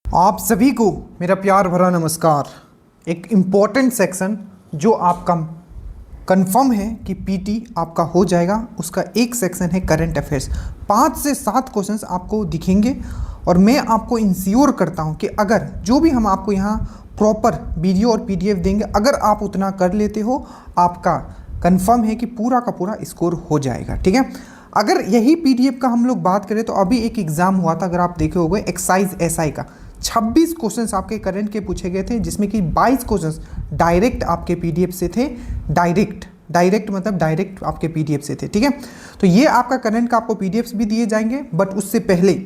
आप सभी को मेरा प्यार भरा नमस्कार। एक इम्पॉर्टेंट सेक्शन जो आपका कंफर्म है कि पीटी आपका हो जाएगा, उसका एक सेक्शन है करंट अफेयर्स। 5 से 7 क्वेश्चंस आपको दिखेंगे और मैं आपको इंश्योर करता हूं कि अगर जो भी हम आपको यहाँ प्रॉपर वीडियो और पीडीएफ देंगे, अगर आप उतना कर लेते हो, आपका कंफर्म है कि पूरा का पूरा स्कोर हो जाएगा। ठीक है, अगर यही पीडीएफ का हम लोग बात करें तो अभी एक एग्जाम हुआ था, अगर आप देखे होंगे एक्साइज एसआई का 26 क्वेश्चंस आपके करंट के पूछे गए थे, जिसमें कि 22 क्वेश्चंस डायरेक्ट आपके पीडीएफ से थे। डायरेक्ट मतलब डायरेक्ट आपके पीडीएफ से थे। ठीक है, तो ये आपका करंट का आपको पीडीएफ्स भी दिए जाएंगे, बट उससे पहले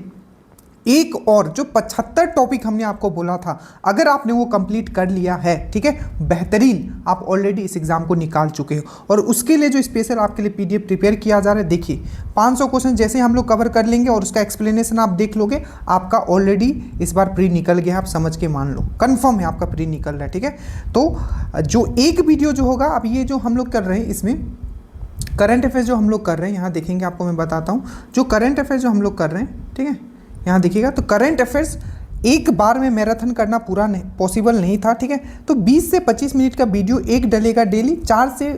एक और जो 75 टॉपिक हमने आपको बोला था, अगर आपने वो कंप्लीट कर लिया है, ठीक है, बेहतरीन, आप ऑलरेडी इस एग्जाम को निकाल चुके हो। और उसके लिए जो स्पेशल आपके लिए पीडीएफ प्रिपेयर किया जा रहा है, देखिए 500 क्वेश्चन जैसे हम लोग कवर कर लेंगे और उसका एक्सप्लेनेशन आप देख लोगे, आपका ऑलरेडी इस बार प्री निकल गया, आप समझ के मान लो, कंफर्म है आपका प्री निकल रहा है। ठीक है, तो जो एक वीडियो जो होगा, अब ये जो हम लोग कर रहे हैं, इसमें करंट अफेयर्स जो हम लोग कर रहे हैं, यहाँ देखेंगे आपको मैं बताता हूँ, जो करंट अफेयर्स जो हम लोग कर रहे हैं, ठीक है, यहाँ देखिएगा, तो करंट अफेयर्स एक बार में मैराथन करना पूरा नहीं पॉसिबल नहीं था। ठीक है, तो 20 से 25 मिनट का वीडियो एक डलेगा डेली, 4 से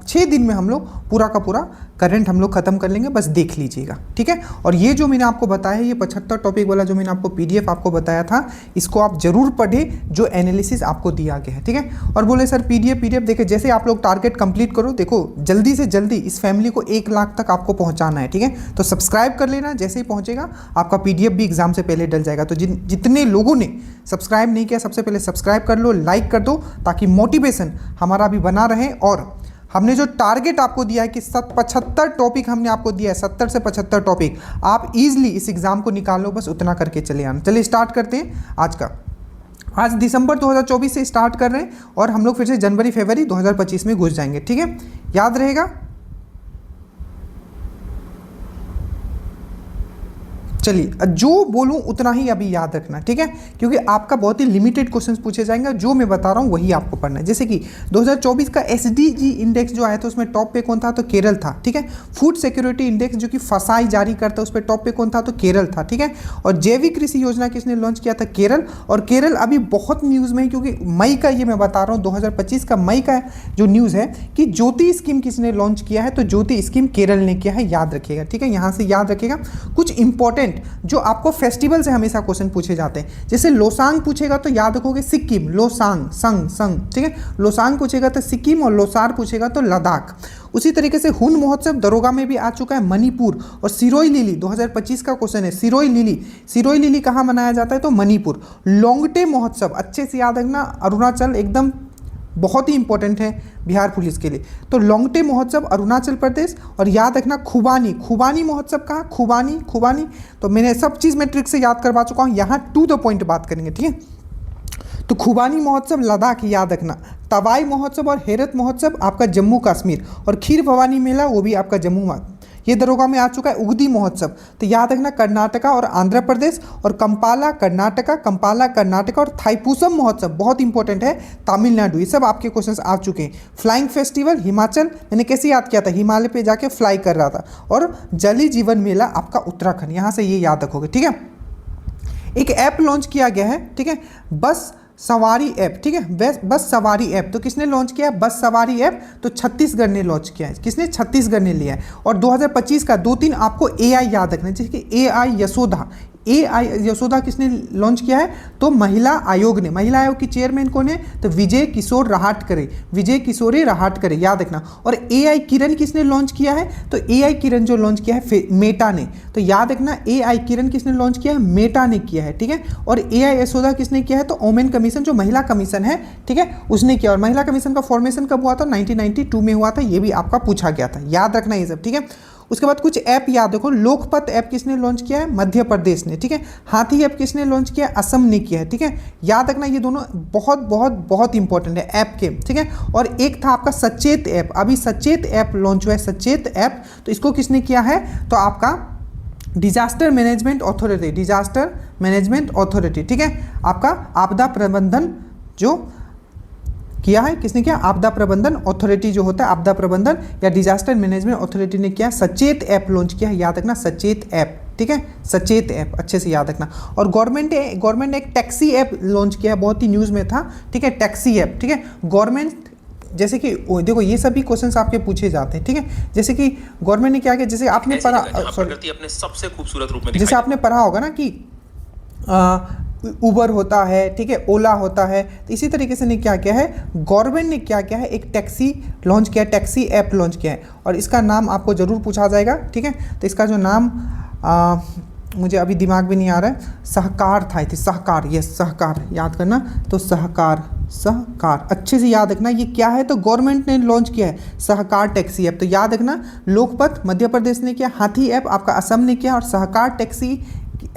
6 दिन में हम लोग पूरा का पूरा करंट हम लोग खत्म कर लेंगे, बस देख लीजिएगा। ठीक है, और ये जो मैंने आपको बताया है, ये 75 टॉपिक वाला जो मैंने आपको पीडीएफ आपको बताया था, इसको आप जरूर पढ़ें, जो एनालिसिस आपको दिया गया है। ठीक है, और बोले सर पीडीएफ देखिए, जैसे आप लोग टारगेट कंप्लीट करो, देखो जल्दी से जल्दी इस फैमिली को 1 लाख तक आपको पहुंचाना है। ठीक है, तो सब्सक्राइब कर लेना, जैसे ही पहुंचेगा आपका पीडीएफ भी एग्जाम से पहले डल जाएगा। तो जितने लोगों ने सब्सक्राइब नहीं किया, सबसे पहले सब्सक्राइब कर लो, लाइक कर दो, ताकि मोटिवेशन हमारा भी बना रहे। और हमने जो टारगेट आपको दिया है कि 75 टॉपिक हमने आपको दिया है, 70 से 75 टॉपिक आप इजीली इस एग्जाम को निकाल लो, बस उतना करके चले आना। चलिए स्टार्ट करते हैं आज का। आज दिसंबर 2024 से स्टार्ट कर रहे हैं और हम लोग फिर से जनवरी फरवरी 2025 में घुस जाएंगे। ठीक है, याद रहेगा। चलिए, जो बोलूं उतना ही अभी याद रखना, ठीक है, क्योंकि आपका बहुत ही लिमिटेड क्वेश्चंस पूछे जाएंगे, जो मैं बता रहा हूं वही आपको पढ़ना है। जैसे कि 2024 का एसडीजी इंडेक्स जो आया था, उसमें टॉप पे कौन था, तो केरल था। ठीक है, फूड सिक्योरिटी इंडेक्स जो कि फसाई जारी करता है, उस पर टॉप पे कौन था, तो केरल था। ठीक है, और जैविक कृषि योजना किसने लॉन्च किया था, केरल। और केरल अभी बहुत न्यूज़ में है, क्योंकि मई का, ये मैं बता रहा हूँ 2025 का मई का जो न्यूज़ है कि ज्योति स्कीम किसने लॉन्च किया है, तो ज्योति स्कीम केरल ने किया है, याद रखिएगा। ठीक है, यहाँ से याद रखिएगा। कुछ इंपॉर्टेंट जो आपको फेस्टिवल से हमेशा क्वेश्चन पूछे जाते हैं, जैसे लोसांग पूछेगा तो याद रखोगे सिक्किम, लोसांग संग। ठीक है, लोसांग पूछेगा तो सिक्किम, और लोसार पूछेगा तो लद्दाख। उसी तरीके से हुन महोत्सव दरोगा में भी आ चुका है, मणिपुर। और सिरोई लिली 2025 का क्वेश्चन है, सिरोई लिली कहाँ मनाया जाता है, तो मणिपुर। लोंगटे महोत्सव अच्छे से याद रखना, अरुणाचल, एकदम बहुत ही इंपॉर्टेंट है बिहार पुलिस के लिए। तो लोंगटे महोत्सव अरुणाचल प्रदेश। और याद रखना खुबानी महोत्सव कहाँ, खुबानी। तो मैंने सब चीज़ मैं ट्रिक से याद करवा चुका हूँ, यहाँ टू द पॉइंट बात करेंगे। ठीक है, तो खुबानी महोत्सव लद्दाख, याद रखना। तवाई महोत्सव और हेरत महोत्सव आपका जम्मू कश्मीर। और खीर भवानी मेला वो भी आपका जम्मू, ये दरोगा में आ चुका है। उगदी महोत्सव तो याद रखना कर्नाटका और आंध्र प्रदेश। और कंपाला कर्नाटका और थाईपुसम महोत्सव बहुत इंपॉर्टेंट है, तमिलनाडु। ये सब आपके क्वेश्चंस आ चुके हैं। फ्लाइंग फेस्टिवल हिमाचल, मैंने कैसे याद किया था, हिमालय पे जाके फ्लाई कर रहा था। और जली जीवन मेला आपका उत्तराखंड, यहाँ से ये याद रखोगे। ठीक है, एक ऐप लॉन्च किया गया है, ठीक है, बस सवारी ऐप। ठीक है, बस सवारी ऐप, तो किसने लॉन्च किया, बस सवारी ऐप, तो छत्तीसगढ़ ने लॉन्च किया है। किसने, छत्तीसगढ़ ने लिया है। और 2025 का 2-3 आपको एआई याद रखना है, जैसे कि एआई यशोदा किसने लॉन्च किया है, तो महिला आयोग ने। महिला आयोग की चेयरमैन कौन है, तो विजय किशोरी रहाटकरे, याद रखना। और एआई किरण किसने लॉन्च किया है, तो एआई किरण जो लॉन्च किया है मेटा ने, तो याद रखना एआई किरण किसने लॉन्च किया है, मेटा ने किया है। ठीक है, और एआई यशोदा किसने किया है, तो ओमेन कमीशन जो महिला कमीशन है, ठीक है, उसने किया। और महिला कमीशन का फॉर्मेशन कब हुआ था, 1992 में हुआ था, ये भी आपका पूछा गया था, याद रखना ये सब। ठीक है, उसके बाद कुछ ऐप याद रखो। लोकपत ऐप किसने लॉन्च किया है, मध्य प्रदेश ने। ठीक है, हाथी ऐप किसने लॉन्च किया है, असम ने किया है। ठीक है, याद रखना ये दोनों बहुत इंपॉर्टेंट है ऐप के। ठीक है, और एक था आपका सचेत ऐप, अभी सचेत ऐप लॉन्च हुआ है, सचेत ऐप, तो इसको किसने किया है, तो आपका डिजास्टर मैनेजमेंट अथॉरिटी। ठीक है, आपका आपदा प्रबंधन जो किया है, किसने किया, आपदा प्रबंधन अथॉरिटी जो होता है, आपदा प्रबंधन या डिजास्टर मैनेजमेंट अथॉरिटी ने किया। सचेत ऐप लॉन्च किया है, याद रखना सचेत ऐप। ठीक है, सचेत ऐप, अच्छे से याद रखना। और गवर्नमेंट ने एक टैक्सी ऐप लॉन्च किया, बहुत ही न्यूज़ में था, ठीक है, टैक्सी ऐप, ठीक है। गवर्नमेंट जैसे कि देखो ये सभी क्वेश्चंस आपके पूछे जाते हैं, ठीक है। जैसे कि गवर्नमेंट ने क्या किया, जैसे आपने पढ़ा, प्रकृति अपने सबसे खूबसूरत रूप में जैसे आपने पढ़ा होगा ना कि उबर होता है, ठीक है, ओला होता है, तो इसी तरीके से ने क्या किया है, गवर्नमेंट ने क्या किया है, एक टैक्सी लॉन्च किया, टैक्सी ऐप लॉन्च किया है, और इसका नाम आपको ज़रूर पूछा जाएगा, ठीक है। तो इसका जो नाम मुझे अभी दिमाग में नहीं आ रहा है, सहकार था, थी सहकार, ये सहकार याद करना, तो सहकार, सहकार अच्छे से याद रखना, ये क्या है, तो गवर्नमेंट ने लॉन्च किया है सहकार टैक्सी ऐप। तो याद रखना, लोकपथ मध्य प्रदेश ने किया, हाथी ऐप आपका असम ने किया, और सहकार टैक्सी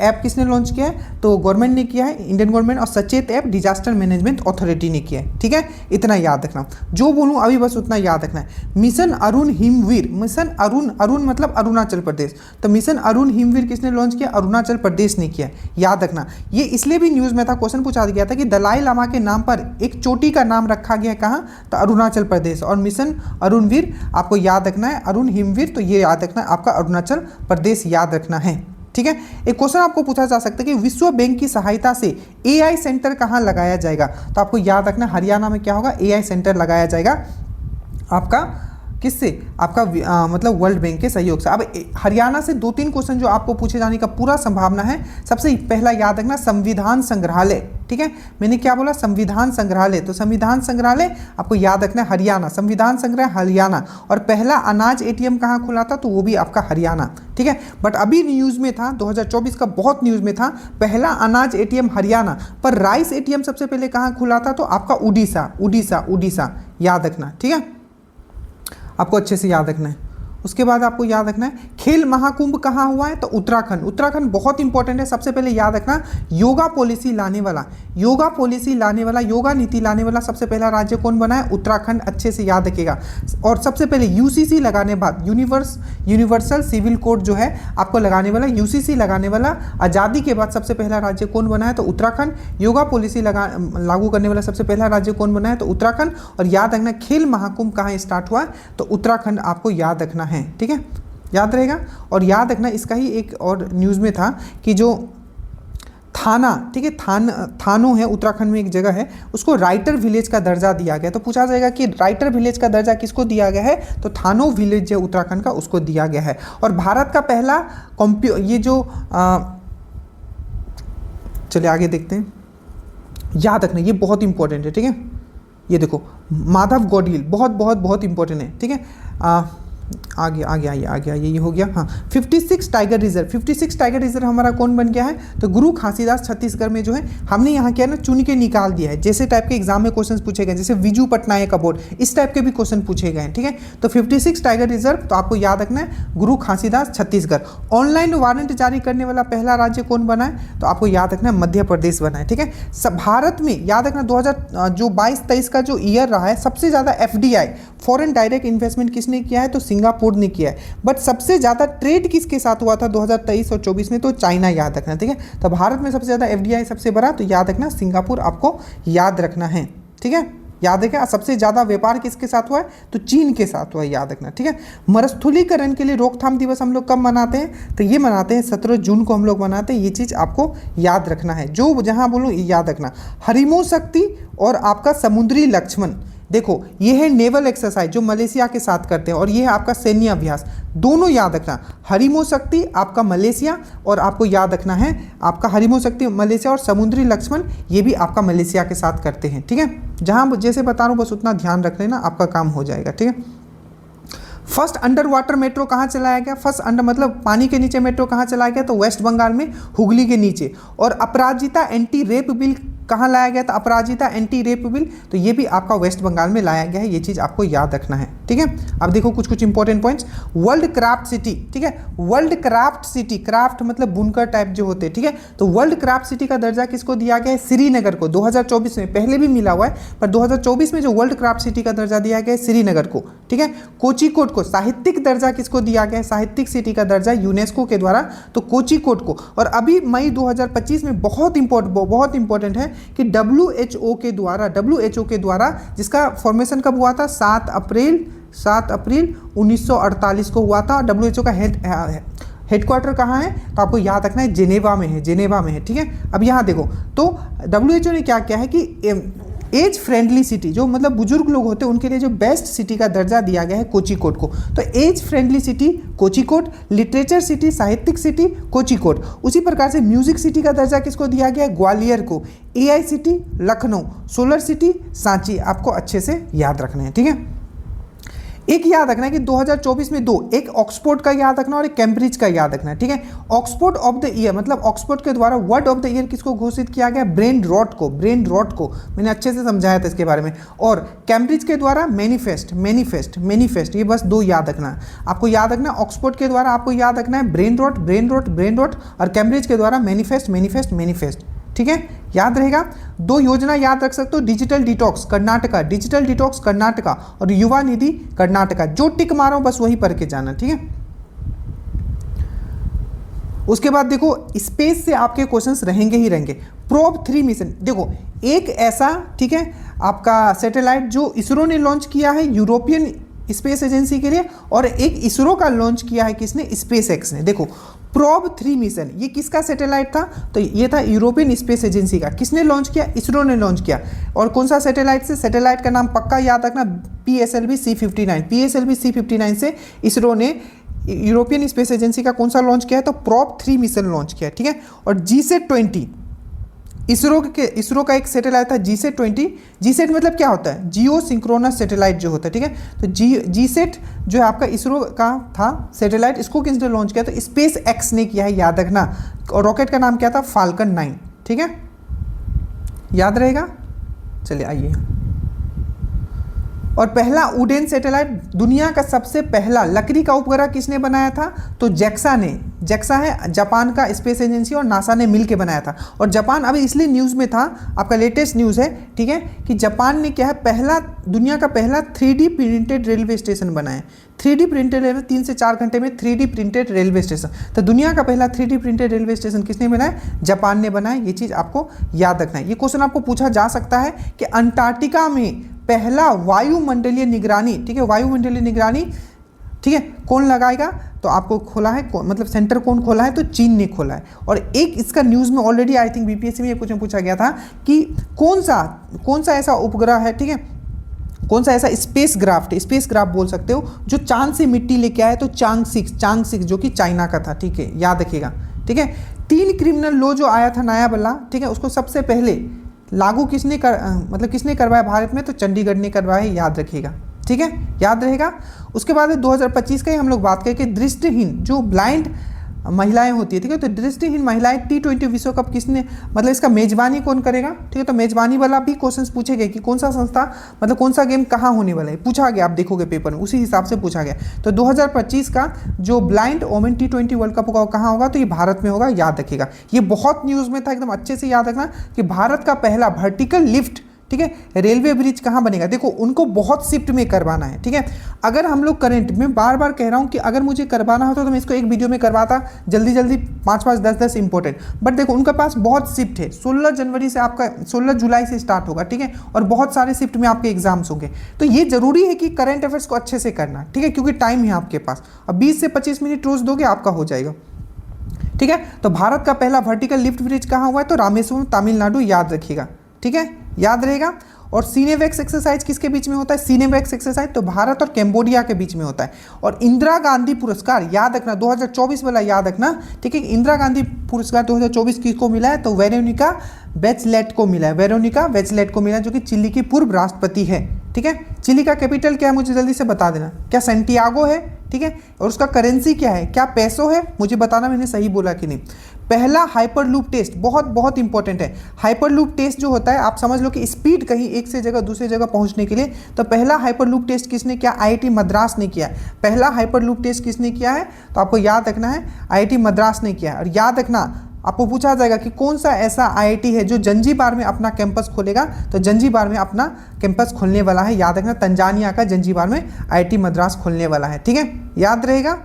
ऐप किसने लॉन्च किया है, तो गवर्नमेंट ने किया है, इंडियन गवर्नमेंट, और सचेत ऐप डिजास्टर मैनेजमेंट अथॉरिटी ने किया है, ठीक है। इतना याद रखना, जो बोलूं अभी बस उतना याद रखना है। मिशन अरुण हिमवीर, मिशन अरुण, अरुण मतलब अरुणाचल प्रदेश, तो मिशन अरुण हिमवीर किसने लॉन्च किया, अरुणाचल प्रदेश ने किया, याद रखना। ये इसलिए भी न्यूज़ में था, क्वेश्चन पूछा गया था कि दलाई लामा के नाम पर एक चोटी का नाम रखा गया है, कहाँ, तो अरुणाचल प्रदेश, और मिशन अरुणवीर आपको याद रखना है, अरुण हिमवीर, तो ये याद रखना है आपका अरुणाचल प्रदेश याद रखना है, ठीक है। एक क्वेश्चन आपको पूछा जा सकता है कि विश्व बैंक की सहायता से एआई सेंटर कहां लगाया जाएगा, तो आपको याद रखना हरियाणा में क्या होगा, एआई सेंटर लगाया जाएगा आपका, किससे, आपका मतलब वर्ल्ड बैंक के सहयोग से। अब हरियाणा से 2-3 क्वेश्चन जो आपको पूछे जाने का पूरा संभावना है। सबसे पहला याद रखना संविधान संग्रहालय, ठीक है, मैंने क्या बोला, संविधान संग्रहालय, तो संविधान संग्रहालय आपको याद रखना है हरियाणा, संविधान संग्रहालय हरियाणा। और पहला अनाज एटीएम कहाँ खुला था, तो वो भी आपका हरियाणा, ठीक है। बट अभी न्यूज़ में था, 2024 का बहुत न्यूज़ में था, पहला अनाज एटीएम हरियाणा, पर राइस एटीएम सबसे पहले कहाँ खुला था, तो आपका उड़ीसा, उड़ीसा, उड़ीसा, याद रखना, ठीक है, आपको अच्छे से याद रखना है। उसके बाद आपको याद रखना है खेल महाकुंभ कहाँ हुआ है, तो उत्तराखंड, उत्तराखंड बहुत इंपॉर्टेंट है। सबसे पहले याद रखना योगा पॉलिसी लाने वाला, योगा पॉलिसी लाने वाला, योगा नीति लाने वाला सबसे पहला राज्य कौन बना है, उत्तराखंड, अच्छे से याद रखिएगा। और सबसे पहले यूसीसी लगाने बाद, यूनिवर्सल सिविल कोड जो है आपको लगाने वाला, यूसीसी लगाने वाला आज़ादी के बाद सबसे पहला राज्य कौन बना है, तो उत्तराखंड। योगा पॉलिसी लागू करने वाला सबसे पहला राज्य कौन बना है, तो उत्तराखंड। और याद रखना खेल महाकुंभ कहाँ स्टार्ट हुआ है, तो उत्तराखंड आपको याद रखना है, ठीक है, याद रहेगा। और याद रखना इसका ही एक और न्यूज़ में था कि जो थाना, ठीक है, थानो है उत्तराखंड में एक जगह है, उसको राइटर विलेज का दर्जा दिया गया। तो पूछा जाएगा कि राइटर विलेज का दर्जा किसको दिया गया है, तो थानो विलेज जो उत्तराखंड का उसको दिया गया है। और भारत का पहला ये जो चलिए आगे देखते हैं, याद रखना ये बहुत इंपॉर्टेंट है, ठीक है। ये देखो माधव गौडील, बहुत बहुत बहुत इंपॉर्टेंट है, ठीक है। आगे आगे ये हो गया। हाँ, 56 टाइगर रिजर्व, 56 टाइगर रिजर्व हमारा कौन बन गया है, तो गुरु घासीदास छत्तीसगढ़ में जो है हमने यहाँ क्या है ना चुन के निकाल दिया है। जैसे टाइप के एग्जाम में क्वेश्चन पूछे गए, जैसे विजू पटनायक अवार्ड, इस टाइप के भी क्वेश्चन पूछे गए हैं, ठीक है। तो 56 टाइगर रिजर्व, तो आपको याद रखना है गुरु घासीदास छत्तीसगढ़। ऑनलाइन वारंट जारी करने वाला पहला राज्य कौन बना है, तो आपको याद रखना है मध्य प्रदेश बना है, ठीक है। भारत में याद रखना 2022-23 का जो ईयर रहा है, सबसे ज़्यादा FDI फॉरेन डायरेक्ट इन्वेस्टमेंट किसने किया है, तो सिंगापुर ने किया है। बट सबसे ज़्यादा ट्रेड किसके साथ हुआ था 2023 और 24 में, तो चाइना, याद रखना, ठीक है। तो भारत में सबसे ज़्यादा FDI सबसे बड़ा, तो याद रखना सिंगापुर आपको याद रखना है, ठीक है, याद रखें। सबसे ज़्यादा व्यापार किसके साथ हुआ है, तो चीन के साथ हुआ है, याद रखना, ठीक है। मरुस्थलीकरण के लिए रोकथाम दिवस हम लोग कब मनाते हैं, तो ये मनाते हैं 17 जून को हम लोग मनाते हैं। ये चीज़ आपको याद रखना है, जो जहाँ बोलूँ याद रखना। हरिमो शक्ति और आपका समुद्री लक्ष्मण, देखो ये है नेवल एक्सरसाइज जो मलेशिया के साथ करते हैं, और ये है आपका सैन्य अभ्यास, दोनों याद रखना। हरिमो शक्ति आपका मलेशिया, और आपको याद रखना है आपका हरिमो शक्ति मलेशिया, और समुद्री लक्ष्मण ये भी आपका मलेशिया के साथ करते हैं, ठीक है। जहाँ जैसे बता रहा हूँ बस उतना ध्यान रख लेना, आपका काम हो जाएगा, ठीक है। फर्स्ट अंडर वाटर मेट्रो कहाँ चलाया गया, फर्स्ट अंडर मतलब पानी के नीचे मेट्रो कहाँ चलाया गया, तो वेस्ट बंगाल में हुगली के नीचे। और अपराजिता एंटी रेप बिल कहाँ लाया गया था, अपराजिता एंटी रेप बिल, तो ये भी आपका वेस्ट बंगाल में लाया गया है। ये चीज़ आपको याद रखना है, ठीक है। अब देखो कुछ important points. World craft city, ठीक है, वर्ल्ड क्राफ्ट सिटी, क्राफ्ट मतलब बुनकर टाइप जो होते हैं, ठीक है। तो वर्ल्ड क्राफ्ट सिटी का दर्जा किसको दिया गया है, श्रीनगर को, 2024 में, पहले भी मिला हुआ है पर 2024 में जो वर्ल्ड क्राफ्ट सिटी का दर्जा दिया गया है श्रीनगर को, ठीक है। कोचिकोड को साहित्यिक दर्जा किसको दिया गया है, साहित्यिक सिटी का दर्जा यूनेस्को के द्वारा, तो कोचिकोड को। और अभी मई 2025 में बहुत इंपॉर्टेंट है कि WHO के द्वारा जिसका फॉर्मेशन कब हुआ था, 7 अप्रैल 1948 को हुआ था। WHO का हेड हेडक्वार्टर कहाँ है, तो आपको याद रखना है जेनेवा में है, जेनेवा में है, ठीक है। अब यहाँ देखो तो WHO ने क्या किया है कि एज फ्रेंडली सिटी, जो मतलब बुजुर्ग लोग होते हैं उनके लिए जो बेस्ट सिटी का दर्जा दिया गया है कोझिकोड को। तो age friendly city Kozhikode, literature city साहित्यिक सिटी कोझिकोड। उसी प्रकार से म्यूजिक सिटी का दर्जा किसको दिया गया है, ग्वालियर को। AI city Lucknow, solar city Sanchi. आपको अच्छे से याद रखना है, ठीक है। एक याद रखना है कि 2024 में 2, एक ऑक्सफोर्ड का याद रखना और एक कैम्ब्रिज का याद रखना है, ठीक है। ऑक्सफोर्ड ऑफ द ईयर मतलब ऑक्सफोर्ड के द्वारा वर्ड ऑफ द ईयर किसको घोषित किया गया, ब्रेन रॉट को, ब्रेन रॉट को। मैंने अच्छे से समझाया था इसके बारे में। और कैम्ब्रिज के द्वारा मैनिफेस्ट, मैनिफेस्ट, मैनिफेस्ट, ये बस 2 याद रखना है आपको। याद रखना ऑक्सफोर्ड के द्वारा आपको याद रखना है brain rot, brain rot, brain rot, और कैम्ब्रिज के द्वारा मैनिफेस्ट, मैनिफेस्ट, मैनिफेस्ट, ठीक है। याद रहेगा। 2 योजना याद रख सकते हो, digital detox Karnataka, digital detox Karnataka, और युवा निधि कर्नाटका। जो टिक मारो बस वही पढ़ के जाना, ठीक है। उसके बाद देखो स्पेस से आपके क्वेश्चंस रहेंगे ही रहेंगे। प्रोब 3 मिशन, देखो एक ऐसा, ठीक है, आपका सैटेलाइट जो इसरो ने लॉन्च किया है यूरोपियन स्पेस एजेंसी के लिए, और एक इसरो का लॉन्च किया है किसने, स्पेस एक्स ने। देखो प्रोब 3 मिशन ये किसका सैटेलाइट था, तो ये था यूरोपियन स्पेस एजेंसी का। किसने लॉन्च किया, इसरो ने लॉन्च किया। और कौन सा सैटेलाइट से, सैटेलाइट का नाम पक्का याद रखना PSLV C59, PSLV C59 से इसरो ने यूरोपियन स्पेस एजेंसी का कौन सा लॉन्च किया है, तो प्रोब 3 मिशन लॉन्च किया है, ठीक है। और GSAT-20 इसरो का एक सैटेलाइट था GSAT-20। GSAT मतलब क्या होता है, जियो सिंक्रोनस सैटेलाइट जो होता है, ठीक है। तो GSAT जो है आपका इसरो का था सैटेलाइट, इसको किसने लॉन्च किया, तो स्पेस एक्स ने किया है, याद रखना। और रॉकेट का नाम क्या था, फाल्कन 9, ठीक है, याद रहेगा। चलिए आइए। और पहला उडेन सैटेलाइट, दुनिया का सबसे पहला लकड़ी का उपग्रह किसने बनाया था, तो जेक्सा ने। जेक्सा है जापान का स्पेस एजेंसी और नासा ने मिलकर बनाया था। और जापान अभी इसलिए न्यूज़ में था, आपका लेटेस्ट न्यूज़ है, ठीक है, कि जापान ने क्या है, पहला दुनिया का पहला 3D प्रिंटेड रेलवे स्टेशन बनाया। 3D प्रिंटेड रेलवे, 3 से 4 घंटे में 3D प्रिंटेड रेलवे स्टेशन। तो दुनिया का पहला 3D प्रिंटेड रेलवे स्टेशन किसने बनाया, जापान ने बनाया। ये चीज़ आपको याद रखना है। ये क्वेश्चन आपको पूछा जा सकता है कि अंटार्कटिका में पहला वायुमंडलीय निगरानी, ठीक है, वायुमंडलीय निगरानी, ठीक है, कौन लगाएगा, तो आपको खोला है मतलब सेंटर कौन खोला है, तो चीन ने खोला है। और एक इसका न्यूज़ में ऑलरेडी आई थिंक BPSC में ये क्वेश्चन पूछा गया था कि कौन सा ऐसा उपग्रह है, ठीक है, कौन सा ऐसा स्पेस ग्राफ्ट बोल सकते हो, जो चांद से मिट्टी लेके आया, तो चांग 6 जो कि चाइना का था, ठीक है, याद रखिएगा, ठीक है। 3 क्रिमिनल लॉ जो आया था नया वाला, ठीक है, उसको सबसे पहले लागू किसने करवाया भारत में, तो चंडीगढ़ ने करवाया है, याद रखिएगा, ठीक है, याद रहेगा। उसके बाद 2025 का ही हम लोग बात करें कि दृष्टिहीन जो ब्लाइंड महिलाएं होती है, ठीक है, तो दृष्टिहीन महिलाएं T20 विश्व कप किसने, मतलब इसका मेजबानी कौन करेगा, ठीक है। तो मेजबानी वाला भी क्वेश्चंस पूछे गए कि कौन सा संस्था, मतलब कौन सा गेम कहाँ होने वाला है, पूछा गया, आप देखोगे पेपर में उसी हिसाब से पूछा गया। तो 2025 का जो blind women T20 world cup होगा कहाँ होगा, तो ये भारत में होगा, याद रखिएगा। ये बहुत न्यूज़ में था, एकदम अच्छे से याद रखना कि भारत का पहला वर्टिकल लिफ्ट, ठीक है, रेलवे ब्रिज कहाँ बनेगा। देखो उनको बहुत शिफ्ट में करवाना है, ठीक है। अगर हम लोग करंट में बार बार कह रहा हूँ कि अगर मुझे करवाना होता तो मैं इसको एक वीडियो में करवाता, जल्दी 5-5, 10-10 इंपॉर्टेंट। बट देखो उनके पास बहुत शिफ्ट है, 16 जनवरी से आपका 16 जुलाई से स्टार्ट होगा, ठीक है, और बहुत सारे शिफ्ट में आपके एग्जाम्स होंगे। तो ये जरूरी है कि करंट अफेयर्स को अच्छे से करना, ठीक है, क्योंकि टाइम है आपके पास। अब 20 से 25 मिनट रोज दोगे आपका हो जाएगा, ठीक है। तो भारत का पहला वर्टिकल लिफ्ट ब्रिज कहाँ हुआ है, तो रामेश्वरम तमिलनाडु, याद रखिएगा, ठीक है, याद रहेगा। और सीनेवैक्स एक्सरसाइज किसके बीच में होता है, सीनेवैक्स एक्सरसाइज तो भारत और कैम्बोडिया के बीच में होता है। और इंदिरा गांधी पुरस्कार याद रखना 2024 वाला याद रखना, ठीक है। इंदिरा गांधी पुरस्कार 2024 किसको मिला है, तो वेरोनिका बेचलेट को मिला है, वेरोनिका बेचलेट को मिला है, जो कि चिली की पूर्व राष्ट्रपति है, ठीक है। चिली का कैपिटल क्या है, मुझे जल्दी से बता देना, क्या सैंटियागो है, ठीक है। और उसका करेंसी क्या है, क्या पैसो है, मुझे बताना मैंने सही बोला कि नहीं। पहला हाइपरलूप टेस्ट बहुत इंपॉर्टेंट है। हाइपरलूप टेस्ट जो होता है, आप समझ लो कि स्पीड कहीं एक से जगह दूसरी जगह पहुंचने के लिए, तो पहला हाइपरलूप टेस्ट किसने किया, IIT मद्रास ने किया है। पहला हाइपरलूप टेस्ट किसने किया है, तो आपको याद रखना है IIT मद्रास ने किया है। और याद रखना आपको पूछा जाएगा कि कौन सा ऐसा IIT है जो जंजीबार में अपना कैंपस खोलेगा, तो जंजीबार में अपना कैंपस खोलने वाला है, याद रखना, तंजानिया का जंजीबार में IIT मद्रास खोलने वाला है, ठीक है, याद रहेगा।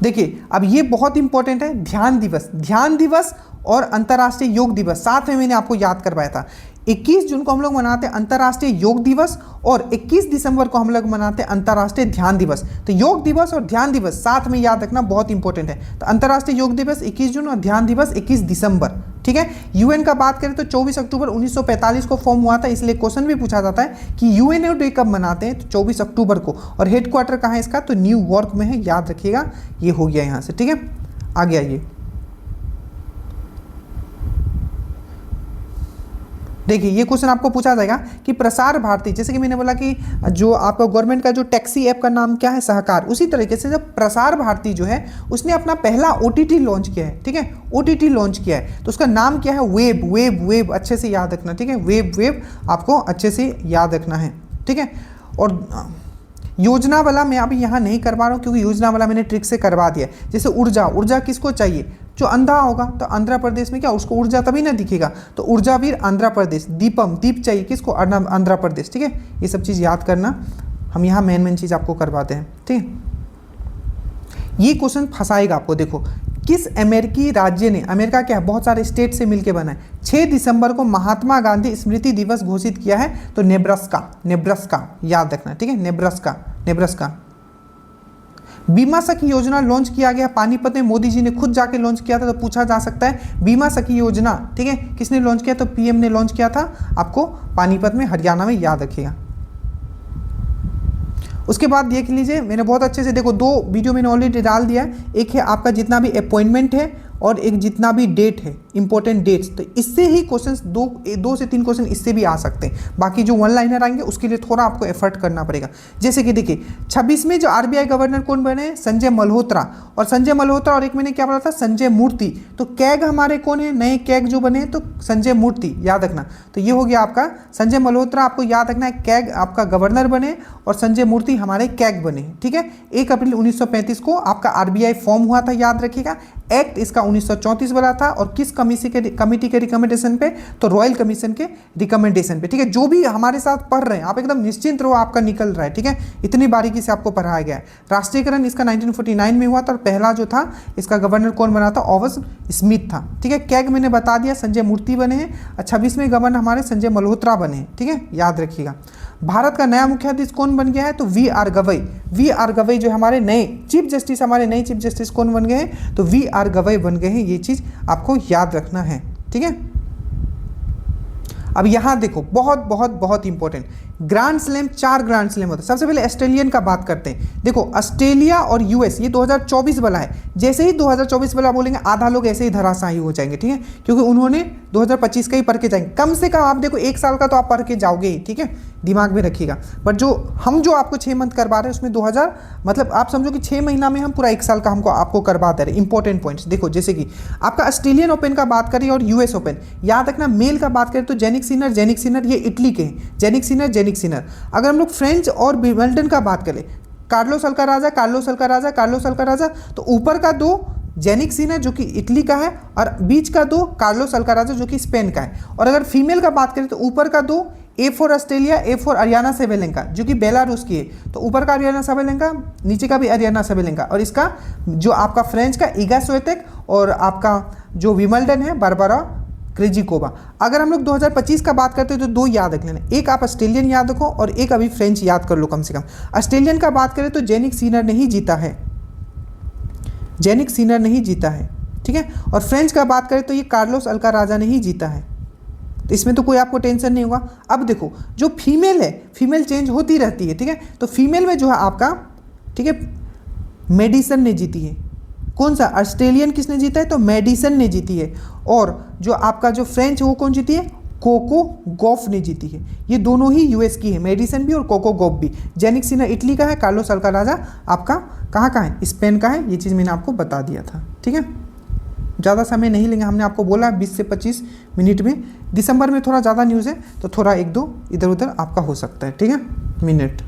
देखिए अब ये बहुत इंपॉर्टेंट है, ध्यान दिवस। ध्यान दिवस और अंतर्राष्ट्रीय योग दिवस साथ में मैंने आपको याद करवाया था। 21 जून को हम लोग मनाते हैं अंतर्राष्ट्रीय योग दिवस और 21 दिसंबर को हम लोग मनाते हैं अंतर्राष्ट्रीय ध्यान दिवस। तो योग दिवस और ध्यान दिवस साथ में याद रखना बहुत इंपॉर्टेंट है। तो अंतर्राष्ट्रीय योग दिवस 21 जून और ध्यान दिवस 21 दिसंबर, ठीक है। यूएन का बात करें तो 24 अक्टूबर 1945 को फॉर्म हुआ था, इसलिए क्वेश्चन भी पूछा जाता है कि यूएनओ डे कब मनाते हैं, तो 24 अक्टूबर को। और हेडक्वार्टर कहाँ है इसका, तो न्यूयॉर्क में है, याद रखिएगा। ये हो गया यहाँ से, ठीक है। आगे आइए, देखिए ये क्वेश्चन आपको पूछा जाएगा कि प्रसार भारती, जैसे कि मैंने बोला कि जो आपका गवर्नमेंट का जो टैक्सी ऐप का नाम क्या है, सहकार, उसी तरीके से जब प्रसार भारती जो है उसने अपना पहला ओटीटी लॉन्च किया है, ठीक है, ओटीटी लॉन्च किया है, तो उसका नाम क्या है, वेब। वेब वेब अच्छे से याद रखना, ठीक है, वेब वेब आपको अच्छे से याद रखना है, ठीक है। और योजना वाला मैं अभी यहाँ नहीं करवा रहा हूँ क्योंकि योजना वाला मैंने ट्रिक से करवा दिया। जैसे ऊर्जा, ऊर्जा किसको चाहिए, जो अंधा होगा, तो आंध्र प्रदेश में क्या उसको ऊर्जा तभी ना दिखेगा, तो ऊर्जावीर आंध्र प्रदेश। दीपम, दीप चाहिए किसको, आंध्र प्रदेश, ठीक है। ये सब चीज़ याद करना, हम यहाँ मेन चीज़ आपको करवाते हैं, ठीक है। ये क्वेश्चन फंसाएगा आपको। देखो किस अमेरिकी राज्य ने, अमेरिका क्या है बहुत सारे स्टेट से मिलकर बना है, 6 दिसंबर को महात्मा गांधी स्मृति दिवस घोषित किया है, तो नेब्रास्का, नेब्रास्का याद रखना, ठीक है, नेब्रास्का, नेब्रास्का। बीमा सखी योजना लॉन्च किया गया पानीपत में, मोदी जी ने खुद जाके लॉन्च किया था, तो पूछा जा सकता है बीमा सखी योजना, ठीक है, किसने लॉन्च किया, तो पीएम ने लॉन्च किया था, आपको पानीपत में, हरियाणा में, याद रखिएगा। उसके बाद देख लीजिए, मैंने बहुत अच्छे से, देखो 2 वीडियो मैंने ऑलरेडी डाल दिया है। एक है आपका जितना भी अपॉइंटमेंट है और एक जितना भी डेट है, इंपॉर्टेंट डेट्स, तो इससे ही क्वेश्चंस 2 से 3 क्वेश्चन इससे भी आ सकते हैं। बाकी जो 1 लाइनर आएंगे उसके लिए थोड़ा आपको एफर्ट करना पड़ेगा। जैसे कि देखिए 26 में जो आरबीआई गवर्नर कौन बने, संजय मल्होत्रा, और संजय मल्होत्रा और एक मैंने क्या बोला था, संजय मूर्ति। तो कैग हमारे कौन है, नए कैग जो बने, तो संजय मूर्ति, याद रखना। तो ये हो गया आपका संजय मल्होत्रा, आपको याद रखना है, कैग आपका गवर्नर बने और संजय मूर्ति हमारे कैग बने, ठीक है। 1 अप्रैल 1935 को आपका आरबीआई फॉर्म हुआ था, याद रखिएगा। एक्ट इसका 1934 वाला था, और किस कमिटी के रिकमेंडेशन पे, तो रॉयल कमीशन के रिकमेंडेशन पे, ठीक है। जो भी हमारे साथ पढ़ रहे हैं आप एकदम निश्चिंत रहो, आपका निकल रहा है, ठीक है, इतनी बारीकी से आपको पढ़ाया गया है। राष्ट्रीयकरण इसका 1949 में हुआ था, और पहला जो था इसका गवर्नर कौन बना था, ओवन स्मिथ था, ठीक है। कैग मैंने बता दिया, संजय मूर्ति बने हैं। 26वें गवर्नर हमारे संजय मल्होत्रा बने हैं, ठीक है, याद रखिएगा। भारत का नया मुख्याधीश कौन बन गया है, तो वी.आर. गवई। वी.आर. गवई जो हमारे नए चीफ जस्टिस, हमारे नए चीफ जस्टिस कौन बन गए हैं, तो वी.आर. गवई बन गए हैं। ये चीज़ आपको याद रखना है, ठीक है। अब यहाँ देखो बहुत बहुत बहुत important, grand slam, 4 grand slam होता है। सबसे पहले ऑस्ट्रेलियन का बात करते हैं। देखो ऑस्ट्रेलिया और यूएस, ये 2024 वाला है। जैसे ही 2024 वाला बोलेंगे आधा लोग ऐसे ही धराशायी हो जाएंगे, ठीक है, क्योंकि उन्होंने 2025 का ही पढ़ के जाएंगे। कम से कम आप देखो 1 साल का तो आप पढ़ के जाओगे ही, ठीक है, दिमाग में रखिएगा। बट जो आपको 6 मंथ करवा रहे हैं उसमें 2000 मतलब आप समझो कि 6 महीना में हम पूरा 1 साल का आपको करवा दे रहे हैं। इंपॉर्टेंट पॉइंट्स देखो, जैसे कि आपका ऑस्ट्रेलियन ओपन का बात करें और यूएस ओपन, याद रखना। मेल का बात करें तो जेनिक सिनर ये इटली के हैं, जेनिक सिनर। अगर हम लोग फ्रेंच और विंबलडन का बात करें, कार्लोस अल्काराजा, तो ऊपर का 2 जेनिक सिनर जो कि इटली का है, और बीच का 2 कार्लोस अल्काराजा जो कि स्पेन का है। और अगर फीमेल का बात करें तो ऊपर का 2 A for Australia, A for Aryna Sabalenka जो कि बेलारूस की है, तो ऊपर का अरियाना सेबेलेंका, नीचे का भी अरियाना सेबेलेंका। और इसका जो आपका फ्रेंच का इगा स्विएटेक, और आपका जो विंबलडन है बारबरा क्रेजिकोवा। अगर हम लोग 2025 का बात करते हैं तो 2 याद रख लेना, एक आप ऑस्ट्रेलियन याद रखो और एक अभी फ्रेंच याद कर लो कम से कम। ऑस्ट्रेलियन का बात करें तो जेनिक सिनर नहीं जीता है, ठीक है। और फ्रेंच का बात करें तो ये कार्लोस अल्काराजा नहीं जीता है, तो इसमें तो कोई आपको टेंशन नहीं होगा। अब देखो जो फीमेल है, फीमेल चेंज होती रहती है, ठीक है। तो फीमेल में जो है आपका, ठीक है, मेडिसन ने जीती है। कौन सा ऑस्ट्रेलियन किसने जीता है, तो मेडिसन ने जीती है। और जो आपका जो फ्रेंच है वो कौन जीती है, कोको गॉफ ने जीती है। ये दोनों ही यूएस की है, मेडिसन भी और कोको गॉफ भी। जेनिक सिनर इटली का है, कार्लोस अल्काराजा आपका कहाँ का है, स्पेन का है। ये चीज़ मैंने आपको बता दिया था, ठीक है। ज़्यादा समय नहीं लेंगे, हमने आपको बोला 20 से 25 मिनट में। दिसंबर में थोड़ा ज़्यादा न्यूज़ है तो थोड़ा 1-2 इधर उधर आपका हो सकता है, ठीक है, मिनट।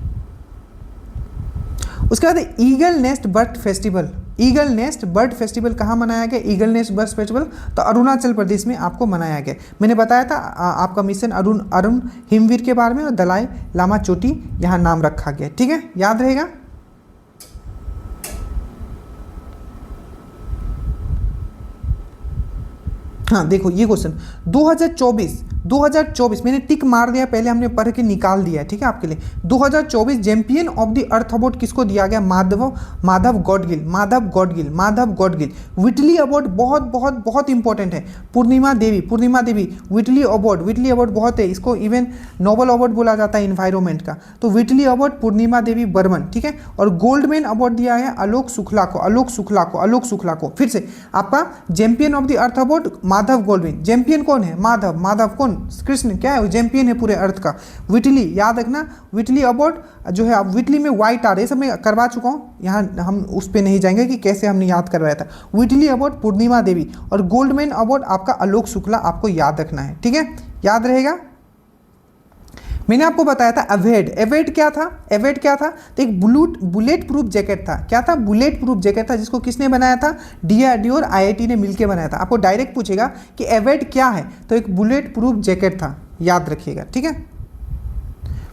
उसके बाद eagle nest bird festival. Eagle nest bird festival कहाँ मनाया गया, ईगल नेस्ट बर्ड फेस्टिवल तो अरुणाचल प्रदेश में आपको मनाया गया। मैंने बताया था आपका मिशन अरुण हिमवीर के बारे में, और दलाई लामा चोटी यहाँ नाम रखा गया, ठीक है, याद रहेगा। हाँ देखो ये क्वेश्चन 2024 मैंने टिक मार दिया, पहले हमने पढ़ के निकाल दिया है, ठीक है आपके लिए। 2024 champion of the earth award किसको दिया गया? माधव गॉडगिल। विटली अवार्ड बहुत बहुत बहुत इंपॉर्टेंट है। पूर्णिमा देवी विटली अवार्ड बहुत है, इसको इवन नोबेल अवार्ड बोला जाता है इन्वायरमेंट का। तो विटली अवार्ड पूर्णिमा देवी बर्मन, ठीक है। और गोल्डमैन अवार्ड दिया है आलोक शुक्ला को। फिर से आपका champion of the earth award Madhav Gold Wing. Champion कौन है? माधव कौन? कृष्ण क्या है? चैंपियन है पूरे अर्थ का। विटली याद रखना, विटली अवार्ड जो है, आप विटली में व्हाइट आर, ये सब मैं करवा चुका हूँ, यहाँ हम उस पर नहीं जाएंगे कि कैसे हमने याद करवाया था। विटली अवार्ड पूर्णिमा देवी और गोल्डमैन अवार्ड आपका आलोक शुक्ला, आपको याद रखना है, ठीक है, याद रहेगा। मैंने आपको बताया था एवेड क्या था? तो एक बुलेट प्रूफ जैकेट था। क्या था? बुलेट प्रूफ जैकेट था, जिसको किसने बनाया था? डीआरडीओ और आईआईटी ने मिलकर बनाया था। आपको डायरेक्ट पूछेगा कि एवेड क्या है, तो एक बुलेट प्रूफ जैकेट था, याद रखिएगा, ठीक है।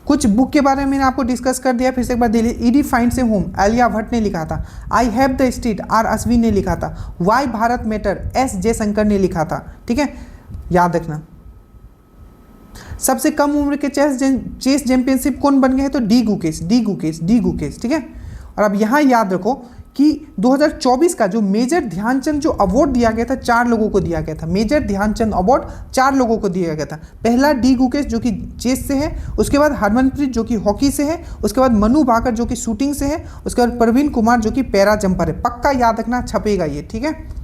कुछ बुक के बारे में मैंने आपको डिस्कस कर दिया, फिर से एक बार Delhi Ed finds a home, Alia Bhatt ने लिखा था। I have the street, R Ashwin ने लिखा था। Why Bharat matter, S Jaishankar ने लिखा था, ठीक है, याद रखना। सबसे कम उम्र के चेस चैंपियनशिप कौन बन गए हैं? तो डी गुकेश, ठीक है। और अब यहाँ याद रखो कि 2024 का जो मेजर ध्यानचंद जो अवार्ड दिया गया था, 4 लोगों को दिया गया था। मेजर ध्यानचंद अवार्ड 4 लोगों को दिया गया था। पहला डी गुकेश जो कि चेस से है, उसके बाद हरमनप्रीत जो कि हॉकी से है, उसके बाद मनु भाकर जो कि शूटिंग से है, उसके बाद प्रवीण कुमार जो कि पैरा जंपर है। पक्का याद रखना, छपेगा ये, ठीक है।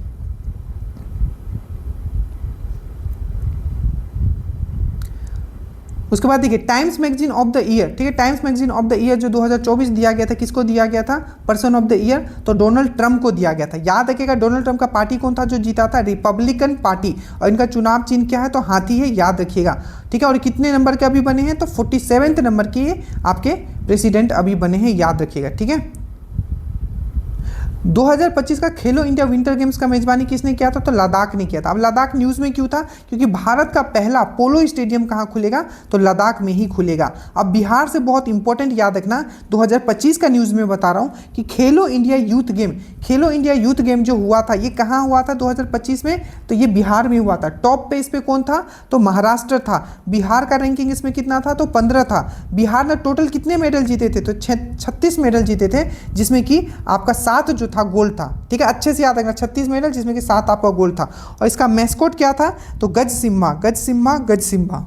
उसके बाद देखिए times magazine of the year, ठीक है, times magazine of the year जो 2024 दिया गया था, किसको दिया गया था? पर्सन ऑफ द ईयर, तो डोनाल्ड ट्रंप को दिया गया था। याद रखिएगा डोनाल्ड ट्रंप का पार्टी कौन था जो जीता था? Republican party. और इनका चुनाव चिन्ह क्या है? तो हाथी है, याद रखिएगा, ठीक है। और कितने नंबर के अभी बने हैं? तो 47वें नंबर के आपके प्रेसिडेंट अभी बने हैं, याद रखिएगा, ठीक है। 2025 का खेलो इंडिया विंटर गेम्स का मेजबानी किसने किया था? तो लद्दाख ने किया था। अब लद्दाख न्यूज़ में क्यों था? क्योंकि भारत का पहला पोलो स्टेडियम कहाँ खुलेगा? तो लद्दाख में ही खुलेगा। अब बिहार से बहुत इंपॉर्टेंट याद रखना, 2025 का न्यूज़ में बता रहा हूँ कि खेलो इंडिया यूथ गेम जो हुआ था, ये कहाँ हुआ था 2025 में? तो ये बिहार में हुआ था। टॉप पे इस पे कौन था? तो महाराष्ट्र था। बिहार का रैंकिंग इसमें कितना था? तो 15 था। बिहार ने टोटल कितने मेडल जीते थे? तो 36 मेडल जीते थे, जिसमें कि आपका 7 जो था गोल्ड था, ठीक है, अच्छे से याद रखना, 36 मेडल जिसमें कि 7 आपका गोल्ड था। और इसका मैस्कोट क्या था? तो गज सिम्हा।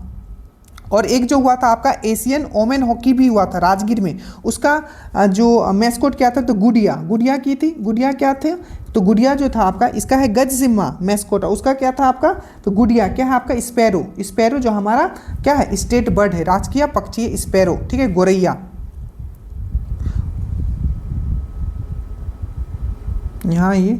और एक जो हुआ था आपका एशियन ओमेन हॉकी भी हुआ था राजगीर में, उसका जो मैस्कोट क्या था? तो गुड़िया की थी। गुड़िया क्या थे? तो गुड़िया जो था आपका, इसका है गज सिम्हा मैस्कोट, उसका क्या था आपका? तो गुड़िया क्या है आपका? स्पैरो जो हमारा क्या है? स्टेट बर्ड है, राजकीय पक्षी है स्पैरो, ठीक है, गोरैया। यहाँ ये